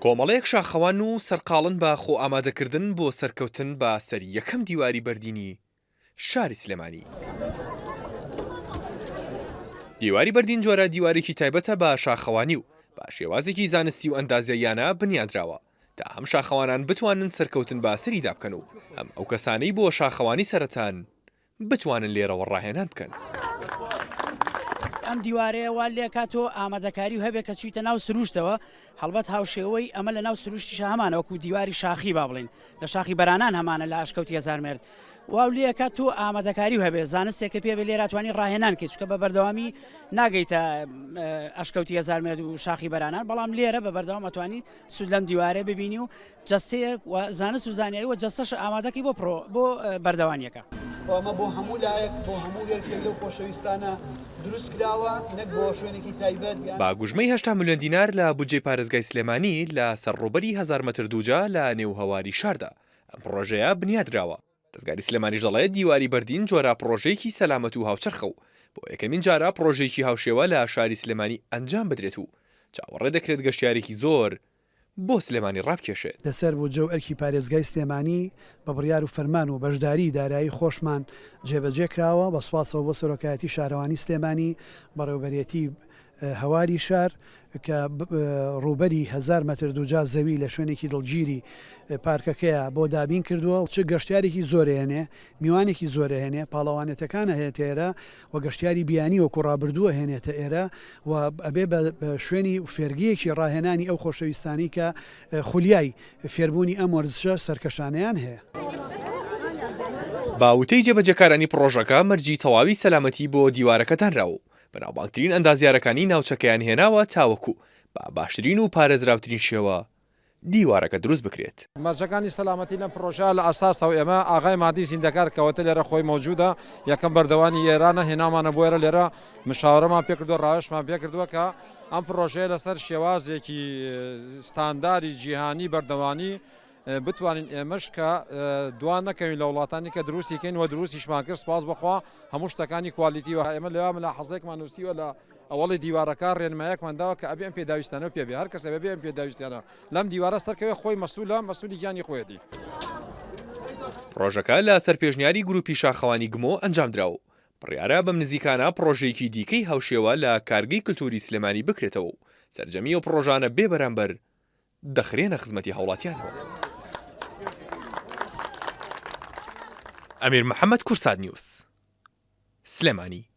کۆمەڵەیەک شاخەوان و سەرقاڵن بە خۆ ئامادەکردن بۆ سەرکەوتن بە سەری یەکەم دیواری بەردینی شاری سلێمانی. دیواری بەردین جۆرە دیوارێکی تایبەتە بە شاخەوانی و بە شێوازێکی زانستی و ئەندازیەیانە بنیادراوە تا هەم شاخەوانان بتوانن سەرکەوتن با سەریدا بکەن و هەم ئەو کەسانەی بۆ شاخەوانی سەرەتان بتوانن لێرەوە ڕاهێنان بکەن. ئەم دیوارەیە وا لێ کاتۆ ئامادەکاری و هەبێت کە چیتە ناو سروشتەوە هەڵبەت هاوشێوەی ئەمە لە ناو سروشتیش هەمانە وەکو دیواری شاخی با بڵین لە شاخی بەرانان هەمانە لە ئاشکەوتی هەزار مێرد واو لێ کات تۆ ئامادەکاری و هەبێ زانستێکە پێ بێ لێراتوانی ڕاهێنان کە چکە بە بەردەوامی ناگەیتە ئاشکەوتی هەزار مێرد و شاخی بەرانان بەڵام لێرە بە بەردەوام ئەتوانی سود لەم دیوارێ ببینی و جەستەیەک و زانست و زانیاری و جەستەش ئامادەکەی بۆ بەردەوانیەکە. ئەمە بۆ هەموو لایەک بۆ هەموو یەکێک لەو خۆشەویستانە دروست کراوە نەک بۆ شوێنێکی تایبەت. با گوژمەی 8 ملیۆن دینار لە بودجێ پارێزگای سلێمانی لە سەرڕوبەری 1000 مەتر دووجا لە نێو هەواری شاردا ئەم پڕۆژەیە بنیادراوە. ڕزگاری سلێمانیش دەڵێت دیواری بەردین جۆرە پڕۆژەیەکی سەلامەت و هاوچەرخە و بۆ یەکەمین جارە پڕۆژەیەکی هاوشێوە لە شاری سلێمانی ئەنجام بدرێت و چاوەڕێ دەکرێت گەشتیارێکی زۆر بۆ سلێمانی ڕابکێشێت. لەسەر بۆ جەو ئەرکی پارێزگای سلێمانی بە بڕیار و فەرمان و بەشداری دارایی خۆشمان جێبەجێ کراوە بە سوپاسەوە بۆ سەرۆکایەتی شارەوانی سلێمانی بەڕێوەبەرێتی هەواری شار کە ڕووبەری 1000 مەتر دووجا زەوی لە شوێنێکی دڵگیری پارکەکەیە بۆ دابین کردووە و چ گەشتیارێکی زۆرهێنێ میوانێکی زۆرهێنێ پاڵەوانێتەکانە هێت ئێرە و گەشتیاری بیانی وەکو ڕابردووە هێنێتە ئێرە و ئەبێ بە شوێنی فێرگیەکی ڕاهێنانی ئەو خۆشەویستانی کە خولیای فێربوونی ئەم وەرزشە سەرکەشانیان هەیە. باوتەی جێبەجێکارانی پڕۆژەکە مەرجی تەواوی سەلامەتی بۆ دیوارەکەتانراوە بەناوبانگترین ئەندازیارەکانی ناوچەکەیان هێناوە تاوەکو بە باشترین و پارێزراوترین شێوە دیوارەکە دروست بکرێت. مەرجەکانی سەلامەتی لەم پرۆژە لە ئاساسەوە ئێمە ئاغای مادی زیندەکار کەوتە لێرە خۆی مەوجودە یەکەم بەردەوانی ئێرانە هێنامانە بۆ ئێرە لێرە مشاورەمان پێکردووە ڕاوێژمان پێکردووە کە ئەم پرۆژەیە لەسەر شێوازێکی ستانداری جیهانی بەردەوانی بتوانین ئێمەش کە دوان نەکەوین لە وڵاتانی کە دروستیکەین و دروستیشمان کرد سپاس بخوا هەموو شتەکانی کوالیتی و ئێمە لەوامە لە حەزێکمان نووسیوە لە ئەوڵی دیوارەکە ڕێنمایەکمانداوە کە ئەبێ ئەم پێداویستانە پێبێ هەر کەسە بێ ئەم پێداویستیانە لەم دیوارە سەرکەوێ خۆی مەسوولی گیانی خۆیەتی. پرۆژەکە لە سەرپێژنیاری گروپی شاخەوانی گمۆ ئەنجامدراوە و بڕیارە بەم نزیکانە پرۆژەیەکی دیکەی هاوشێوە لە کارگەی کلتوری سلێمانی بکرێتەوە و سەرجەمی و پرۆژانە بێ بەرامبەر دەخرێنە خزمەتی هاوڵاتیانەوە. ئەمیر محەممەد کورساد نیوس سلێمانی.